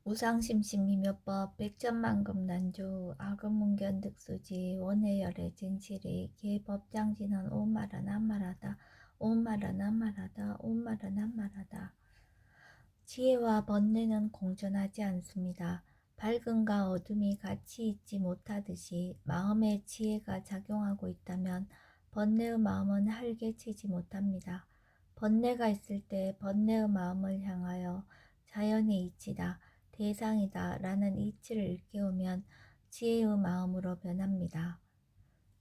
우상심심이묘법 백천만금 난주 아금문견 득수지 원해열의 진실이 개법장진은 오말은 한말하다 오말은 한말하다 오말은 한말하다. 지혜와 번뇌는 공존하지 않습니다. 밝음과 어둠이 같이 있지 못하듯이 마음의 지혜가 작용하고 있다면 번뇌의 마음은 활개치지 못합니다. 번뇌가 있을 때 번뇌의 마음을 향하여 자연의 이치다, 대상이다 라는 이치를 일깨우면 지혜의 마음으로 변합니다.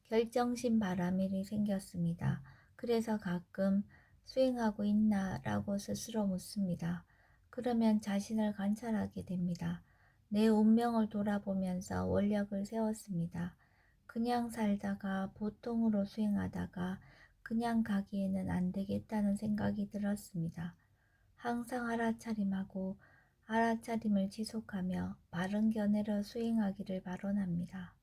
결정심 바라밀이 생겼습니다. 그래서 가끔 수행하고 있나 라고 스스로 묻습니다. 그러면 자신을 관찰하게 됩니다. 내 운명을 돌아보면서 원력을 세웠습니다. 그냥 살다가 보통으로 수행하다가 그냥 가기에는 안 되겠다는 생각이 들었습니다. 항상 알아차림하고 알아차림을 지속하며 바른 견해로 수행하기를 발언합니다.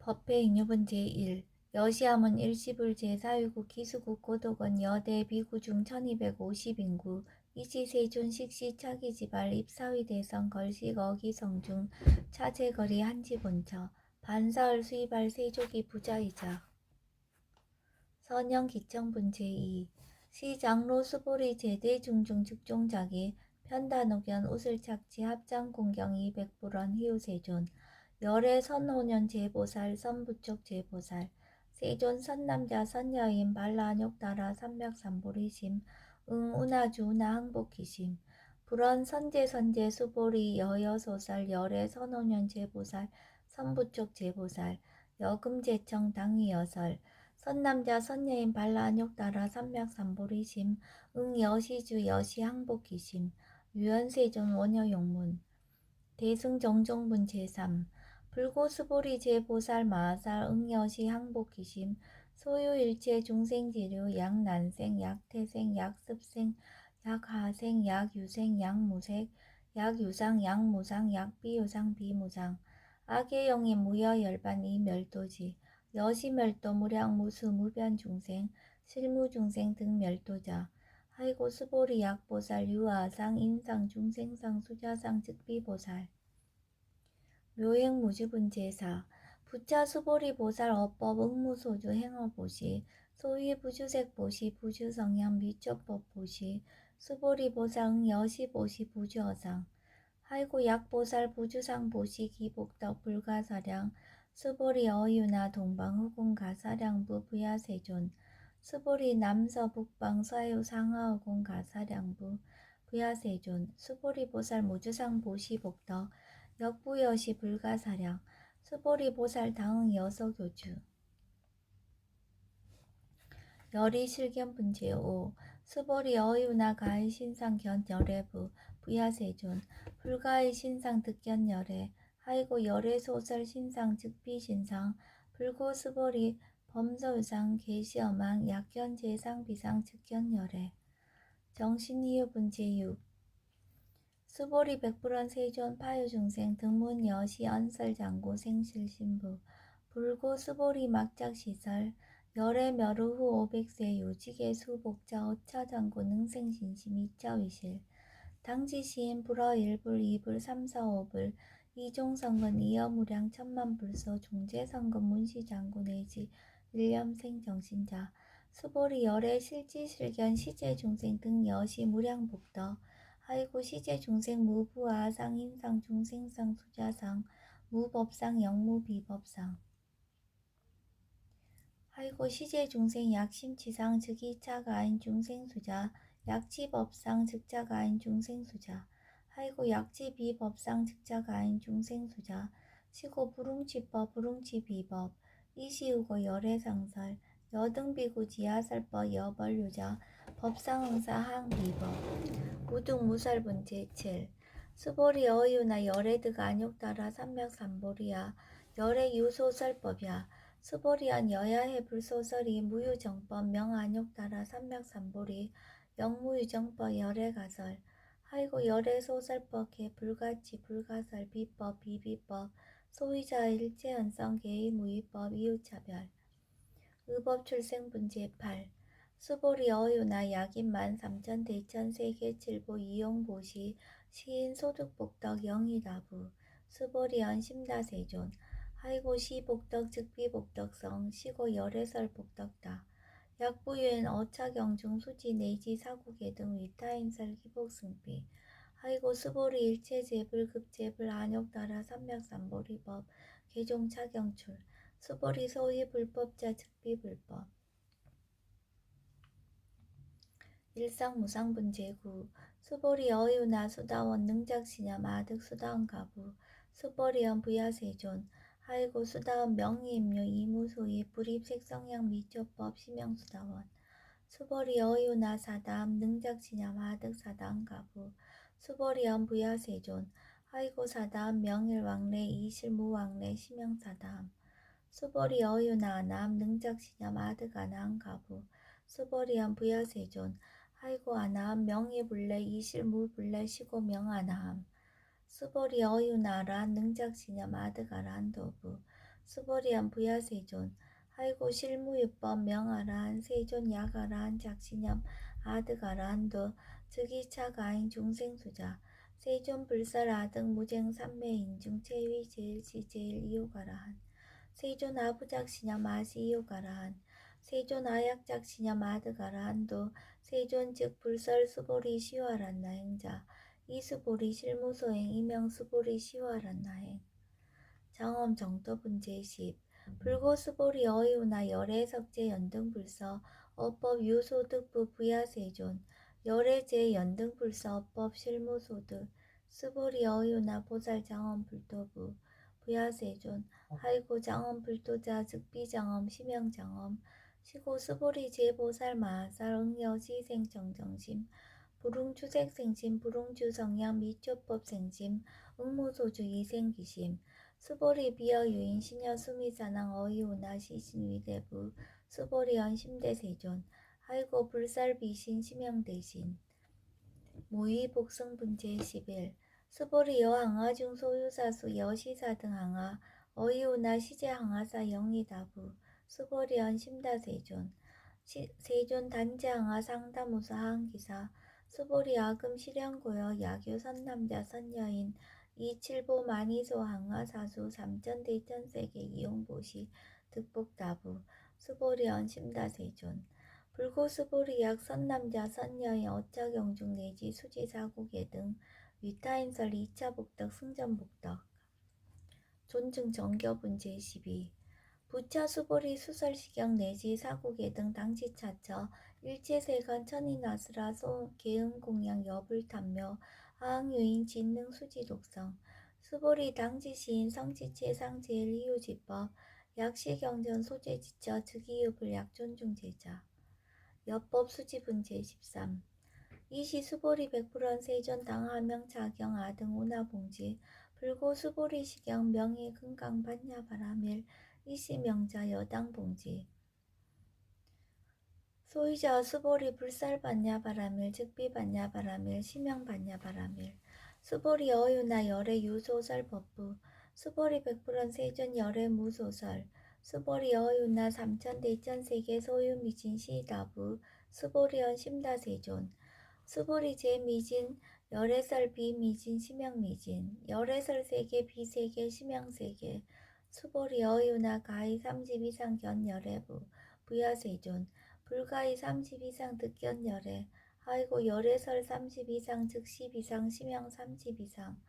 법회 인유분 제1 여시함은 일시불 제4위국 기수국 고독은 여대 비구 중 1250인구 이시세존 식시 차기지발 입사위 대성 걸식 어기성중 차제거리 한지본처 반사을 수입할 세족이 부자이자 선영 기청분 제2 시장로 수보리 제대 중중 즉종자기 편단옥연 우슬착지 합장공경 200불원 희우세존 열애 선호년 제보살 선부촉 제보살 세존 선남자 선여인 발라안욕따라 삼맥삼보리심 응운하주 운하 항복기심 불원 선제 수보리 여여소살 열애 선호년 제보살 선부촉 제보살 여금제청 당위여설 선남자 선여인 발라안욕따라 삼맥삼보리심 응여시주 여시항복기심 유연세존 원여용문 대승정종분 제3 불고수보리 제보살 마살 응여시 항복기심 소유일체 중생지류 약난생 약태생 약습생 약하생 약유생 약무색 약유상 약무상 약비유상 비무상 악의 영이 무여열반 이멸도지 여시멸도 무량무수 무변중생 실무중생 등 멸도자 하이고 수보리 약보살 유아상 인상 중생상 수자상 즉비보살 묘행무주분 제4 부차 수보리 보살 어법 응무소주 행어보시 소위 부주색보시 부주성향 미처법보시 수보리 보살 응여시보시 부주어상 하이고 약보살 부주상보시 기복덕 불가사량 수보리 어유나 동방후군 가사량부 부야세존 수보리 남서북방 서해우 상하후군 가사량부 부야세존 수보리 보살 무주상 보시복덕 역부여시 불가사량 수보리 보살 당응 여서교주 열이 실견분 제5 수보리 어유나 가의 신상 견 열애부 부야세존 불가의 신상 득견 열애 하이고 열애 소설 신상 즉비 신상 불고 수보리 범서유상 계시어망 약견 제상 비상 즉견 열애 정신이유분 제6 수보리 백불원 세존 파유중생 등문 여시 언설장고 생실신부 불고 수보리 막작시설 열애 멸우후 500세 요직의 수복자 어차장고 능생신심 이자위실 당지시인 불어 1불 2불 3, 4, 5불 이종성근 이여무량 천만불소 중재성근 문시장고 내지 일념생 정신자 수보리 열애 실지실견 시제중생 등 여시 무량복덕 하이고 시제중생 무부하 상인상 중생상 수자상 무법상 영무비법상 하이고 시제중생 약심치상 즉이차가 아인 중생수자 약지법상 즉자가 아인 중생수자 하이고 약지비법상 즉자가 아인 중생수자 시고 불웅치법 불웅치비법 이시우고 열애상설 여등비구 지하설법 여벌유자 법상응사 항비법 우등무설분 제7 수보리 어유나 열애드가 안욕따라 삼맥삼보리야 열애유소설법이야 수보리안 여야해 불소설이 무유정법 명안욕따라 삼맥삼보리 영무유정법 열애가설 하이고 열애소설법 개 불가치 불가설 비법 비비법 소위자 일체연성 개의무위법 이유차별 의법 출생분제 8. 수보리 어유나 약인 13,000 대천 세계 칠보 이용보시 시인 소득복덕 영이다부 수보리언 심다세존 하이고 시복덕 즉비복덕성 시고 열애설 복덕다 약부유엔 어차경중 수지 내지 사국의 등 위타인설 기복승비 하이고 수보리 일체제불 급제불 한욕따라 삼맥삼보리법 개종차경출 수보리 소위 불법자 즉비불법 일상무상분제구 수보리 어유나 수다원 능작시냐 마득 수다원 가부 수보리언 부야세존 하이고 수다원 명의임료 이무소위 불입색성향 미조법 심형수다원 수보리 어유나 사담 능작시냐 마득 사다원 가부 수보리언 부야세존 하이고 사담 명일왕래 이실무왕래 심형사담 수보리 어유나 아남 능작시냐 마득 아나한 가부 수보리언 부야세존 하이고 아나함 명의불래 이실무불래 시고 명아나함 수보리 어유나란 능작시냐 마득아란 도부 수보리안 부야세존 하이고 실무유법 명아란 세존 약아란 작시념 아득아란도 즉이차가인 중생수자 세존 불살 아득 무쟁 삼매인중 체위 제일시 제일 이요가라한 세존 아부작시냐 마시 이요가라한 세존 아약작시냐 마득아라한도 세존 즉 불설 수보리 시와란나 행자 이수보리 실무소행 이명수보리 시와란나행 장엄 정도분제 10 불고수보리 어이우나 열애석제 연등불서 어법 유소득부 부야세존 열애제 연등불서 어법 실무소득 수보리 어이우나 보살 장엄 불도부 부야세존 하이고 장엄 불도자 즉비장엄 심형장엄 시고 수보리 제보살 마살 응여시생 정정심 불응추색생심 불응추성향 미초법생심 응무소주 이생기심 수보리 비어유인 신여수미사낭 어이오나 시신위대부 수보리언 심대세존 하이고 불살비신 심형대신 모의복승분제 11 수보리 여항아중 소유사수 여시사 등 항아 어이오나 시제항아사 영이다부 수보리언 심다세존 세존 단지항아 상담우사 항기사 수보리 아금 실현고여 야교 선남자 선여인 이칠보 만이소 항아 사수 삼천 대천세계 이용보시 득복다부 수보리언 심다세존 불고수보리약 선남자 선여인 어차경중 내지 수지사국예 등 위타인설 2차 복덕 승전복덕 존증 정교분제 12 부차 수보리 수설시경 내지 사국예 등 당시차처 일체세간 천인아수라 소 계음공양 여불탐묘 하항유인 진능 수지독성 수보리 당지시인 성지체상 제일이유지법 약시경전 소재지처 즉이유불 약존중제자 여법 수지분제 13 이시 수보리 백불원 세존 당하명차경 아등 운하봉지 불고 수보리 시경 명의 금강 반야바라밀 이시 명자 여당봉지 소이자 수보리 불살 반야바라밀 즉비 반야바라밀 심형 반야바라밀 수보리 어유나 열애 유소설 법부 수보리 백불원 세존 열애 무소설 수보리 어유나 삼천 대천세계 소유 미진 시다부 수보리언 심다세존 수보리 제미진 열애설 비미진 심형미진 열애설 세계 비세계 심형세계 수보리 어유나 가히 30 이상 견열애부 부야세존 불가히 30 이상 득견열애 하이고 열애설 30 이상 즉 10 이상 심형 30 이상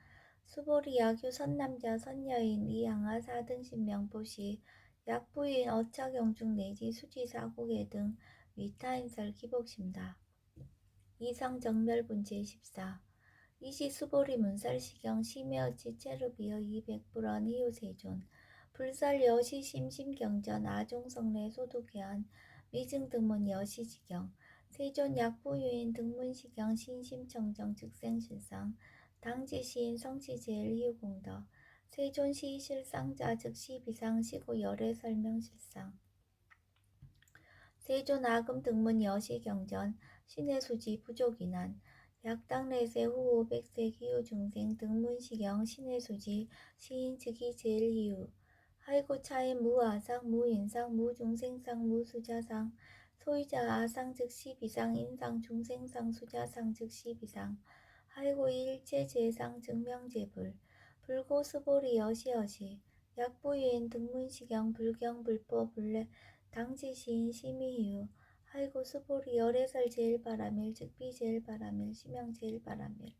수보리 야교 선남자 선여인 이항아 4등 신명보시 약부인 어차경중 내지 수지사국예 등 위타인설 기복심다. 이상정멸분제 14 이시 수보리 문살시경 심여치 체르비어 200불원 이유세존 불살 여시 심심경전 아종성내 소득해안 미증등문 여시지경 세존 약부유인 등문시경 신심청정 즉생실상 당지시인 성시제일이유공덕 세존 시실상자 즉 시비상 시고 열애 설명실상 세존 아금 등문 여시경전 신의 수지 부족이난 약당내세 후 500세 기후중생 등문시경 신의 수지 시인 즉이 제일이유 하이고 차인 무아상 무인상 무중생상 무수자상 소이자 아상 즉 십이상 인상 중생상 수자상 즉 십이상 하이고 일체재상 증명재불 불고스보리 여시여시 약부유인 등문시경 불경 불법 불례 당지시인 심의유 하이고 수보리 열애설 제일바라밀 즉비 제일바라밀 심형 제일바라밀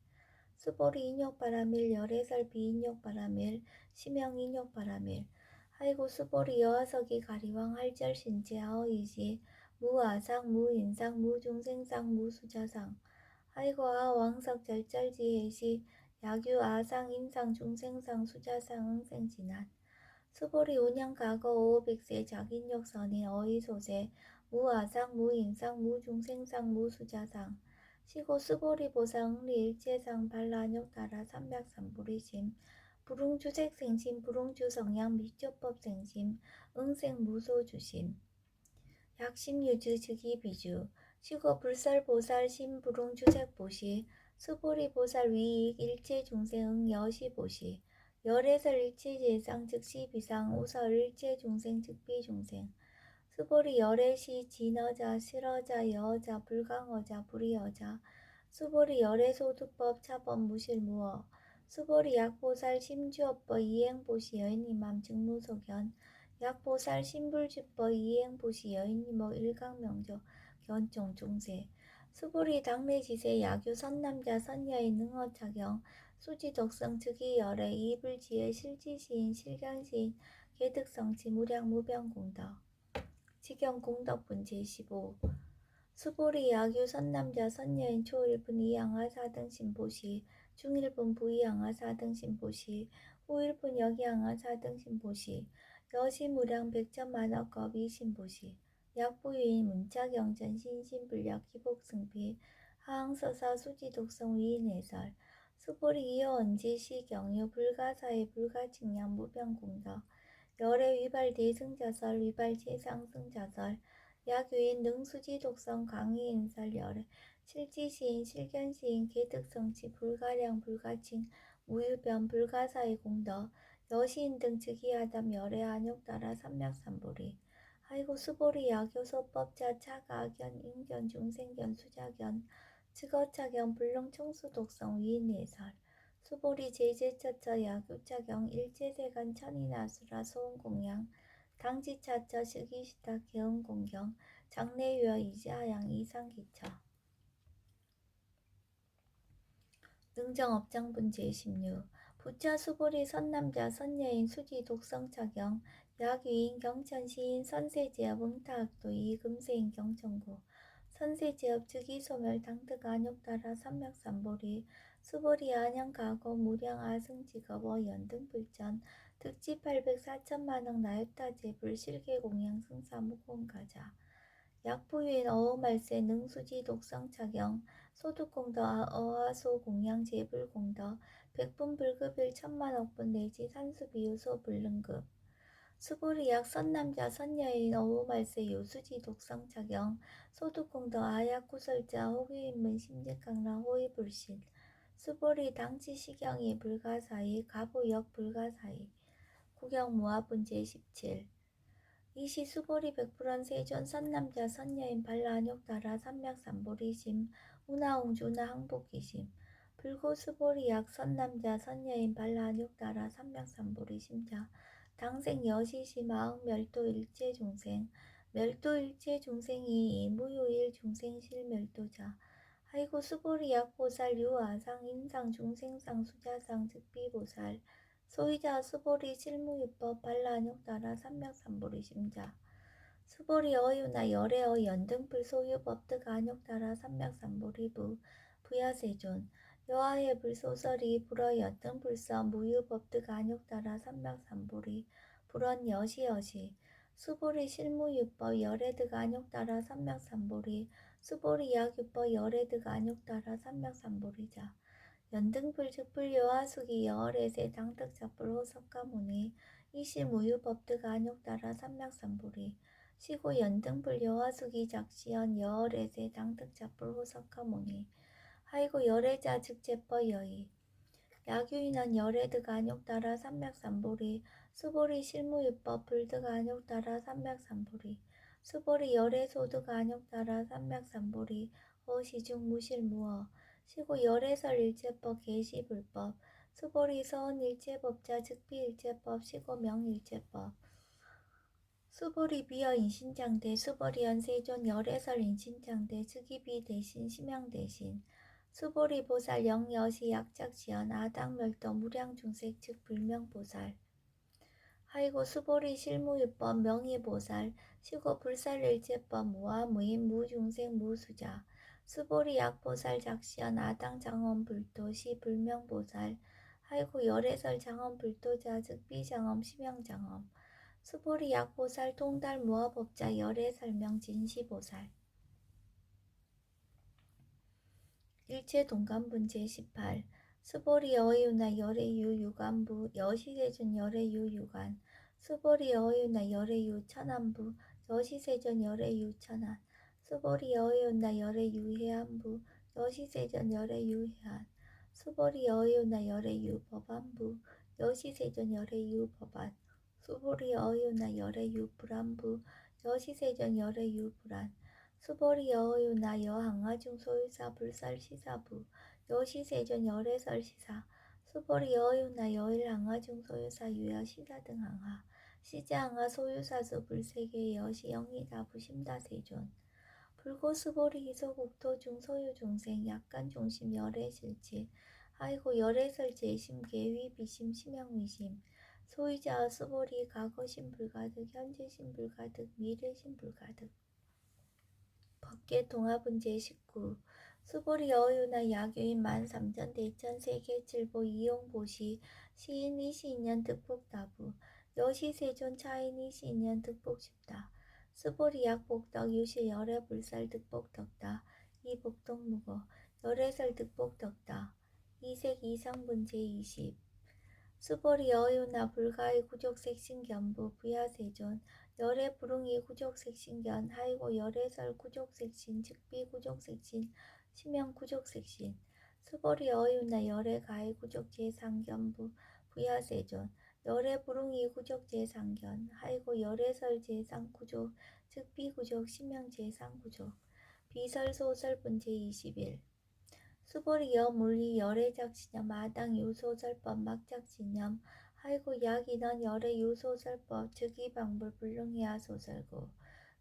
수보리 인욕바라밀 열애설 비인욕바라밀 심형 인욕바라밀 하이고 수보리 여하석이 가리왕 할절신제 아어이지 무아상 무인상 무중생상 무수자상 하이고 아왕석 절절지혜시 야규 아상 인상 중생상 수자상 응생진한 수보리 운양가거 오백세 작인욕선이 어이소세 무아상 무인상 무중생상 무수자상 시고 수보리 보상 응리일체상 발라욕따라 삼백삼보리심 불웅주색생심 불웅주성양 미초법생심 응생무소주심 약심유주 즉이비주 시고 불설보살 심불웅주색보시 수보리보살 위익 일체중생응 여시보시 열애설 일체재상 즉시비상 우설 일체중생 즉비중생 수보리 열애시 진어자 실어자 여어자 불강어자 불이어자 수보리 열애소두법 차법 무실무어 수보리 약보살 심주업법 이행보시 여인이맘 증무소견 약보살 신불주법 이행보시 여인이모 일강명조 견종종세 수보리 당내지세 야규 선남자 선여인 능어차경 수지독성 즉이열애 이불지혜 실지시인 실견시인 개득성치 무량무병공덕 지경공덕분 제15 수보리 야규 선남자 선여인 초일분 이양하 사등신보시 중일분 부이양하 사등신보시 후일분 여기양하 사등신보시 여시무량 백천만억겁 이신보시 약부유인 문자경전 신신불력 기복승피 하항서사 수지독성 위인해설 수보리 이어언지 시경유 불가사의 불가칭량 무병공덕 열애 위발 대승자설 위발 최상승자설 약유인 능수지 독성 강의인설 열애 실지시인 실견시인 개득성치 불가량 불가칭 무유변 불가사의 공덕 여시인 등 즉위하담 열애 안욕따라 삼맥삼보리 하이고 수보리 야교소법자 차가견 인견 중생견 수자견 측어차견 불능청수 독성 위인예설 수보리 제제처처 야교차경 일제세간 천인아수라 소음공양 당지차처 시기시타 개음공경 장래유어 이지하양 이상기처 능정업장분 제16 부처 수보리 선남자 선여인 수지 독성차경 약유인 경천시인 선세제업 응타학도 이금세인 경천구 선세제업 즉이소멸 당득 안욕따라 삼맥삼보리 수보리 안양가고 무량 아승직업 연등불전 득지 800 4천만억 나유타제불 실계공양 승사무공가자 약부유인 어우말세 능수지 독성차경 소득공덕 어하소공양 제불공덕 백분불급일 천만억분 내지 산수비유소 불능급 수보리약 선남자 선여인 어우말세 요수지 독성차경 소득공덕 아약구설자 호기인문 심직강라 호위불신 수보리 당치시경이 불가사의 가부역 불가사의 구경모아분 제17 이시 수보리 백불원 세존 선남자 선여인 발라안욕따라 삼맥삼보리심 우나옹주나 항복기심 불고수보리약 선남자 선여인 발라안욕따라 삼맥삼보리심자 당생 여시심 아흥멸도 일체중생 멸도 일체중생이 무효일 중생실멸도자 하이고 수보리약 보살 유아상 인상 중생상 수자상 즉비보살 소이자 수보리 실무유법 발라안욕따라 삼맥삼보리 심자 수보리 어유나 열애어 연등불 소유법득 안욕따라 삼맥삼보리부 부야세존 여하의 불소설이 불어 연등불서 무유법득 안욕따라 삼맥삼보리 불원 여시여시 수보리 실무유법 열애득 안욕따라 삼맥삼보리 수보리 약유법 열애득 안욕따라 삼맥삼보리자 연등불 즉불 여하수기 여월에세 당득자불 호석가무니 이실무유법득 안욕따라 삼맥삼보리 시고 연등불 여하수기 작시연 여월에세 당득자불 호석가무니 하이고 열애자 즉제법 여의 야규인원 열애득 안욕따라 삼맥삼보리 수보리 실무유법 불득 안욕 따라 삼맥삼보리 수보리 열애 소득 안욕 따라 삼맥삼보리 어시중 무실무어 시고 열애설 일체법 계시불법 수보리 서원 일체법자 즉비일체법 시고 명일체법 수보리 비어 인신장대 수보리 연세존 열애설 인신장대 즉이비 대신 심양 대신 수보리 보살 영여시 약작지연 아당멸도 무량중색 즉 불명보살 하이고 수보리 실무유법 명의보살 시고 불살일체법 무아무인 무중생 무수자 수보리 약보살 작시연 아당장엄 불도시 불명보살 하이고 열애설 장엄 불도자 즉 비장엄 심양장엄 수보리 약보살 통달 무아법자 열애설명 진시보살 일체동간분 제18 수보리 어이유나 열애유 유간부 여시세존 열애유 유간 수보리 어이유나 열애유 천안부 여시세존 열애유 천안 수보리 어이유나 열애유 해안부 여시세존 열애유 해안 수보리 어이유나 열애유 법안부 여시세존 열애유 법안 수보리 어이유나 열애유 불안부 여시세존 열애유 불안 수보리 여의유나 여항아중 소유사 불살시사부 여시세존 열애설시사 수보리 여의유나 여일항아중 소유사 유여시사 등 항하 시제항하 소유사수 불세계 여시 영리다부 심다세존 불고 수보리 희소국토중 소유중생 약간 중심 열애실질 아이고 열애설 재심 계위 비심 심양위심 소유자 수보리 과거심 불가득 현재심 불가득 미래심 불가득 법계 동화분 제19 수보리 어유나 야교인 만삼천 대천 세계칠보 이용보시 시인 이시인년 득복다부 여시세존 차인 이시인년 득복십다 수보리 약복덕 유실 열애 불살 득복덕다 이복덕무거 열애설 득복덕다 이색 이상분 제20 수보리 어유나 불가의 구족색신견부 부야세존 열애 불응이 구족색신견 하이고 열애설 구족색신 즉비 구족색신 심형 구족색신 수보리 어유나 열애 가의 구족제상견부 부야세존 열애 불응이 구족제상견 하이고 열애설 제상구족 즉비 구족 심형 제상구족 비설소설분 제21 수보리 여물리 열애작신념 마당 유소설법 막작신념 하이고 약인원 열애 유소설법 즉이방불 불능이야 소설고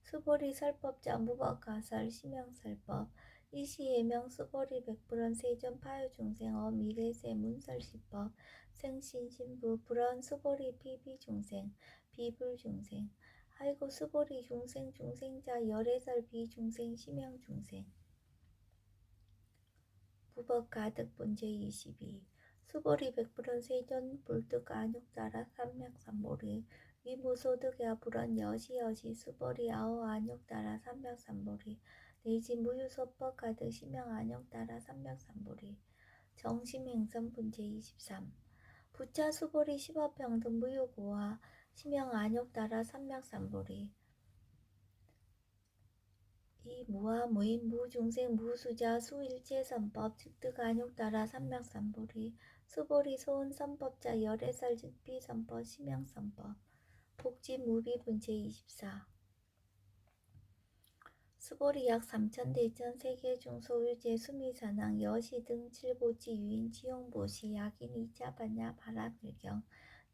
수보리 설법자 무법가설 심형설법 이시예명 수보리 백불원 세존 파유중생 미래세 문설시법 생신신부 불원 수보리 피비중생 비불중생 하이고 수보리 중생 중생자 열애설 비중생 심형중생 무법 가득분 제22 수보리 백불원 세존 불득 안욕 따라 삼맥삼보리 위무소득야 불원 여시여시 수보리 아오 안욕 따라 삼맥삼보리 내지 무유소법 가득 심형 안욕 따라 삼맥삼보리 정심행선분 제23 부차 수보리 십업평등 무유고와 심형 안욕 따라 삼맥삼보리 이 무아 무인 무중생 무수자 수일체선법 즉득 안욕 따라 삼맥삼보리 수보리 소은선법자 열애설 즉비선법 심양선법 복지무비분 제24 수보리 약 3천 대천 세계중 소유제 수미산항 여시 등 칠보지 유인 지용보시 약인 2차 반야 바라밀경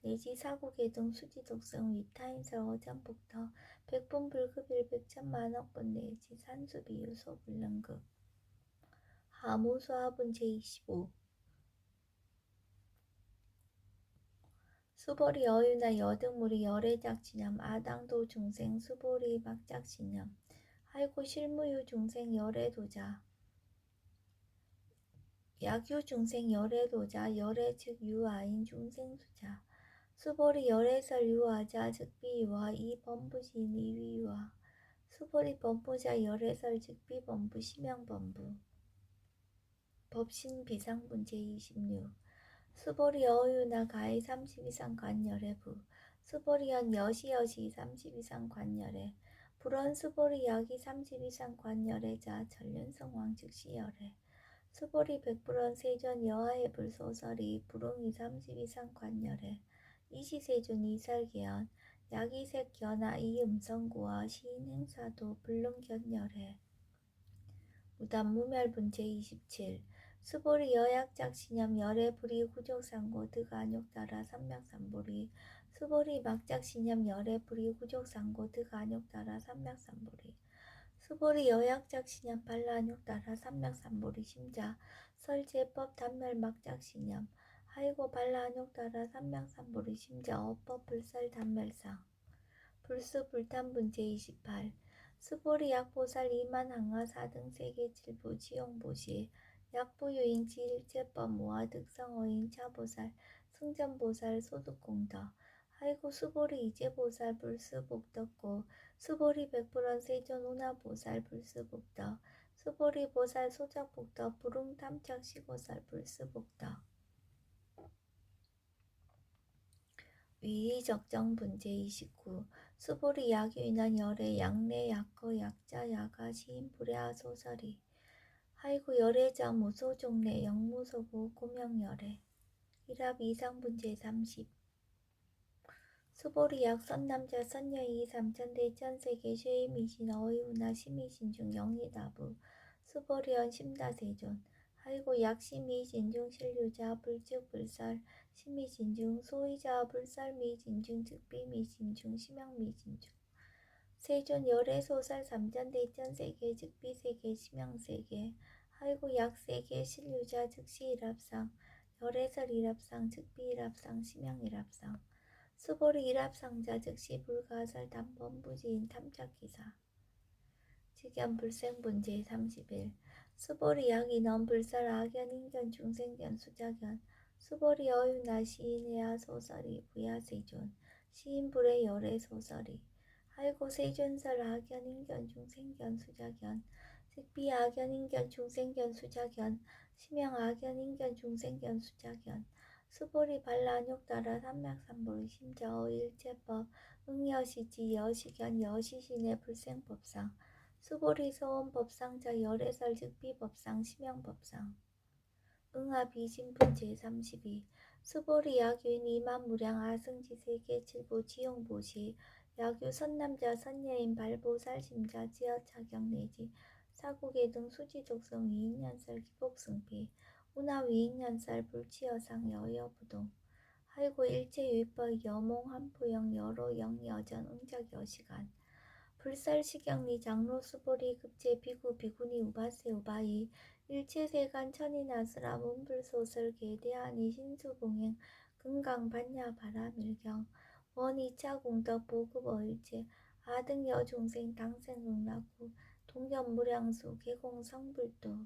내지 사국의 등 수지독성 위타인설 어전폭터 백분불급일 백천만억분 내지 산수비유 소불능급 하무수화분 제25 수보리 어유나 여등무리 열애작진염 아당도 중생 수보리 막작신염 하이고 실무유 중생 열애도자 약유 중생 열애도자 열애 즉 유아인 중생수자 수보리 열애설 유아자 즉비유아 이범부신 이위유아 수보리 범부자 열애설 즉비범부 심양범부 법신 비상분 제26 수보리 어유나 가의 30이상 관열애부 수보리연 여시여시 30이상 관열애 불원 수보리 약이 30이상 관열애자 전륜성왕 즉시열애 수보리 백불원 세전 여하의 불소설이 불응이 30이상 관열애 이시세존 이설계연 야기색견아 이음성구어 시인행사도 불능견열해 무단무멸분 제27 수보리 여약작신염 열애불이 구족상고 득안욕따라 삼맥삼보리 수보리 막작신염 열애불이 구족상고 득안욕따라 삼맥삼보리 수보리 여약작신염 발라안욕따라 삼맥삼보리 심자 설제법 단멸 막작신염 하이고 발라안욕따라 삼맥삼보리 심자 어법 불설 단멸상 불수 불탄분 제28 수보리 약보살 이만항하 4등 세계 7부 지용보시 약부유인 지일제법 모아 득성어인 차보살 승전보살 소득공덕 하이고 수보리 이제보살 불수복덕고 수보리 백불원 세존 운하보살 불수복덕 수보리 보살 소작복덕 부릉탐착시고살 불수복덕 위의적정분 제29 수보리 약유인한 열애 약내 약거 약자 야가 시인 불야하 소설이 하이구 열애자 무소종래 영무소고 고명열애 일합 이상분 제30 수보리 약 선남자 선여이 삼천대천세계 쉐이미신 어이우나 시미신중 영희다부 수보리언 심다세존 하이고 약시미진중 신류자 불즉불설 시미진중 소이자 불설미진중 즉비미진중 심양미진중 세존 열애소설 삼천대천세계 즉비세계 심양세계 하이고 약세계 신류자 즉시일합상 열애설일합상 즉비일합상 심양일합상 수보리 일합상자 즉시 불가설 단번부지인 탐착기사 직연불생분 제31 수보리 약인원 불설 악연 인견 중생견 수작견 수보리 어유나 시인해야 소설이 부야세존 시인불의 열애 소설이 하이고 세존설 악연 인견 중생견 수작견 즉비 악연 인견 중생견 수작견 심양 악연 인견 중생견 수작견 수보리 발라안욕따라 삼맥삼보리 심자 어일제법 응여시지 여시견 여시신의 불생법상 수보리 소원법상자 열애설 즉비법상 심양법상 응합이신분 제32 수보리 약유인 이만무량 아승지 세계 7부 지용보시 약유 선남자 선여인 발보살 심자 지어차경 내지 사국의 등 수지족성 위인연설 기복승피 운하위인연설 불치여상 여여부동 하이고 일체유입법 여몽 한포영 여로 영여전 응작여시간 불살시경리 장로 수보리 급제 비구 비구니 우바세 우바이 일체세간 천인아수라 문불소설 계대하니 신수봉행 금강반야 바라밀경 원이차 공덕 보급 어일체 아등여 중생 당생응락후 동견무량수 계공성불도